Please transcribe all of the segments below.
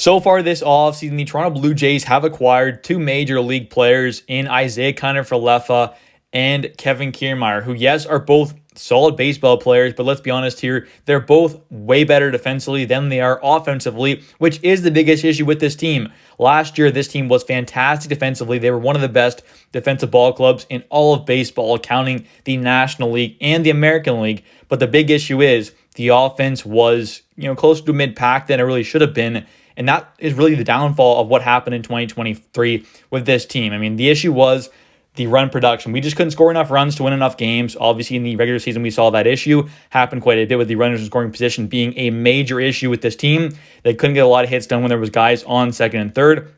So far this offseason, the Toronto Blue Jays have acquired two major league players in Isaiah kinner-falefa and Kevin Kiermaier, who, yes, are both solid baseball players, but let's be honest here, they're both way better defensively than they are offensively, which is the biggest issue with this team. Last year, this team was fantastic defensively. They were one of the best defensive ball clubs in all of baseball, counting the National League and the American League. But the big issue is the offense was, closer to mid-pack than it really should have been. And that is really the downfall of what happened in 2023 with this team. I mean, the issue was the run production. We just couldn't score enough runs to win enough games. Obviously, in the regular season, we saw that issue happen quite a bit with the runners in scoring position being a major issue with this team. They couldn't get a lot of hits done when there was guys on second and third.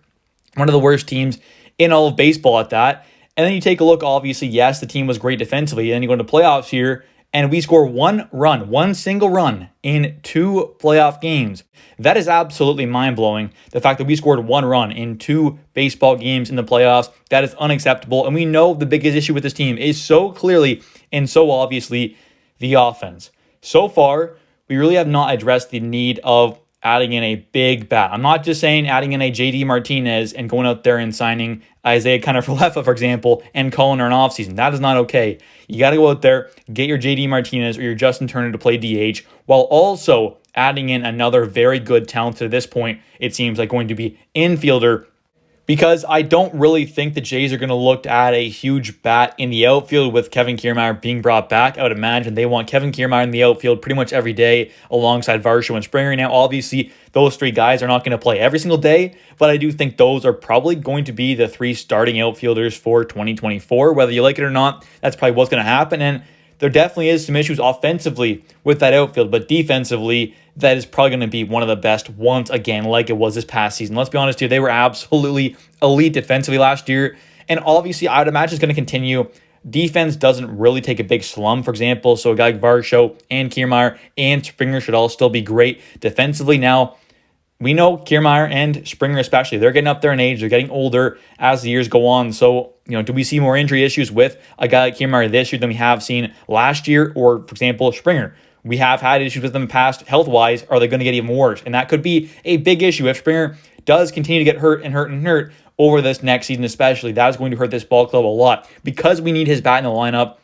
One of the worst teams in all of baseball at that. And then you take a look, obviously, yes, the team was great defensively. And then you go into playoffs here, and we score one single run in 2 playoff games. That is absolutely mind-blowing. The fact that we scored 1 run in 2 baseball games in the playoffs, that is unacceptable. And we know the biggest issue with this team is so clearly and so obviously the offense. So far, we really have not addressed the need of adding in a big bat. I'm not just saying adding in a JD Martinez and going out there and signing Isaiah kinner-falefa, for example, and calling her an offseason. That is not okay. You got to go out there, get your JD Martinez or your Justin Turner to play DH, while also adding in another very good talent to this point, it seems like going to be infielder, because I don't really think the Jays are going to look to add a huge bat in the outfield with Kevin Kiermaier being brought back. I would imagine they want Kevin Kiermaier in the outfield pretty much every day alongside Varsho and Springer. Now, obviously, those 3 guys are not going to play every single day, but I do think those are probably going to be the 3 starting outfielders for 2024. Whether you like it or not, that's probably what's going to happen. And there definitely is some issues offensively with that outfield, but defensively, that is probably going to be one of the best once again, like it was this past season. Let's be honest here, they were absolutely elite defensively last year, and obviously, I would imagine it's going to continue. Defense doesn't really take a big slump, for example, so a guy like Varsho and Kiermaier and Springer should all still be great defensively. Now, we know Kiermaier and Springer especially, they're getting up there in age, they're getting older as the years go on, so do we see more injury issues with a guy like Kiermaier this year than we have seen last year? Or, for example, Springer. We have had issues with them in the past health-wise. Are they going to get even worse? And that could be a big issue if Springer does continue to get hurt over this next season especially. That is going to hurt this ball club a lot because we need his bat in the lineup.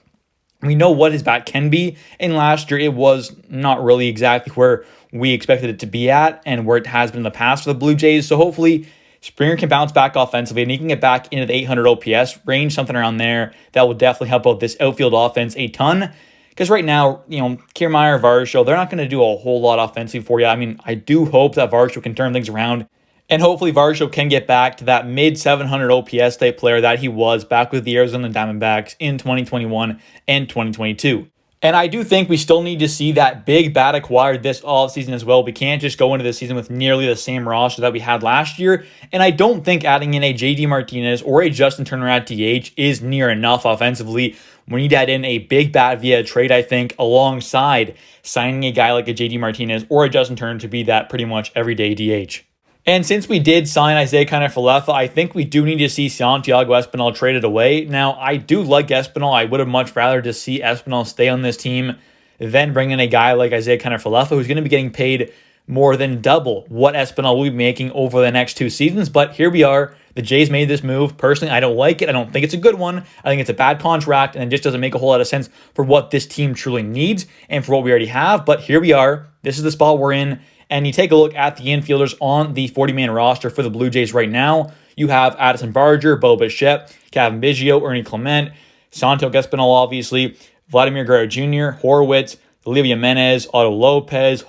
We know what his bat can be, and last year it was not really exactly where we expected it to be at and where it has been in the past for the Blue Jays. So hopefully Springer can bounce back offensively and he can get back into the 800 OPS range, something around there. That will definitely help out this outfield offense a ton. Because right now, Kiermaier, Varsho, they're not going to do a whole lot offensively for you. I mean, I do hope that Varsho can turn things around. And hopefully Varsho can get back to that mid-700 OPS type player that he was back with the Arizona Diamondbacks in 2021 and 2022. And I do think we still need to see that big bat acquired this offseason as well. We can't just go into the season with nearly the same roster that we had last year. And I don't think adding in a JD Martinez or a Justin Turner at DH is near enough offensively. We need to add in a big bat via trade, I think, alongside signing a guy like a JD Martinez or a Justin Turner to be that pretty much everyday DH. And since we did sign Isaiah kinner-falefa, I think we do need to see Santiago Espinal traded away. Now, I do like Espinal. I would have much rather just see Espinal stay on this team than bring in a guy like Isaiah kinner-falefa, who's going to be getting paid more than double what Espinal will be making over the next 2 seasons. But here we are. The Jays made this move. Personally, I don't like it. I don't think it's a good one. I think it's a bad contract, and it just doesn't make a whole lot of sense for what this team truly needs and for what we already have. But here we are. This is the spot we're in. And you take a look at the infielders on the 40-man roster for the Blue Jays right now. You have Addison Barger, Bo Bichette, Kevin Biggio, Ernie Clement, Santiago Espinal, obviously, Vladimir Guerrero Jr., Horwitz, Olivia Jimenez, Otto Lopez,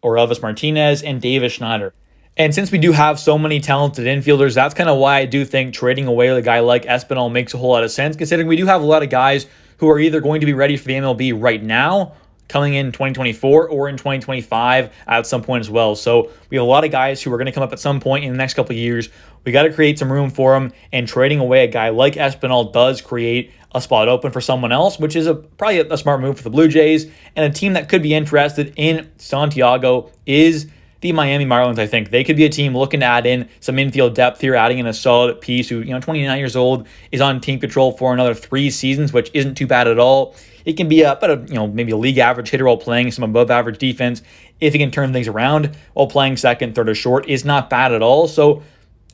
Orelvis Martinez, and Davis Schneider. And since we do have so many talented infielders, that's kind of why I do think trading away a guy like Espinal makes a whole lot of sense, considering we do have a lot of guys who are either going to be ready for the MLB right now, coming in 2024 or in 2025 at some point as well. So we have a lot of guys who are going to come up at some point in the next couple of years. We got to create some room for them, and trading away a guy like Espinal does create a spot open for someone else, which is probably a smart move for the Blue Jays. And a team that could be interested in Santiago is the Miami Marlins. I think they could be a team looking to add in some infield depth here, adding in a solid piece who, 29 years old, is on team control for another 3 seasons, which isn't too bad at all. It can be maybe a league average hitter while playing some above average defense if he can turn things around while playing second, third, or short is not bad at all. So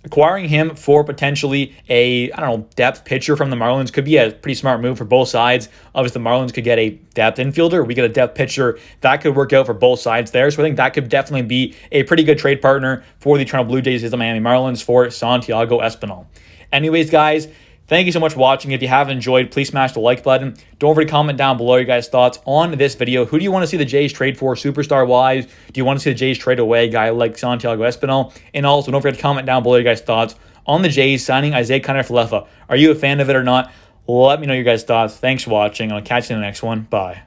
acquiring him for potentially a, depth pitcher from the Marlins could be a pretty smart move for both sides. Obviously, the Marlins could get a depth infielder. We get a depth pitcher. That could work out for both sides there. So I think that could definitely be a pretty good trade partner for the Toronto Blue Jays, the Miami Marlins, for Santiago Espinal. Anyways, guys, thank you so much for watching. If you have enjoyed, please smash the like button. Don't forget to comment down below your guys' thoughts on this video. Who do you want to see the Jays trade for superstar-wise? Do you want to see the Jays trade away a guy like Santiago Espinal? And also, don't forget to comment down below your guys' thoughts on the Jays signing Isaiah Kinner-falefa. Are you a fan of it or not? Let me know your guys' thoughts. Thanks for watching. I'll catch you in the next one. Bye.